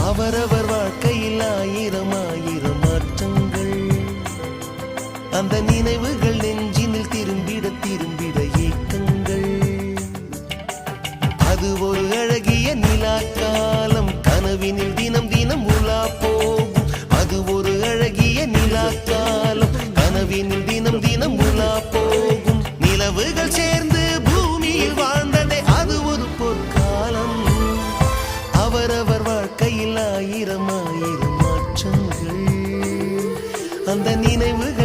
அவரவர் வாழ்க்கையில் ஆயிரம் ஆயிரம் மாற்றங்கள். அந்த நினைவுகள் நெஞ்சினில் திரும்பிட திரும்பிட ஏக்கங்கள். அது ஒரு அழகிய நிலா காலம், கனவினில் தினம் தினம் உலா போகும். அது ஒரு அழகிய நிலா காலம், கனவினில் தினம் தினம் உலா போகும். நிலவுகள் சேர்ந்து பூமியில் வாழ்ந்ததே அது ஒரு பொற்காலம். அவரவர் வாழ்க்கையில் ஆயிரம் ஆயிரம் மாற்றங்கள். அந்த நினைவுகள்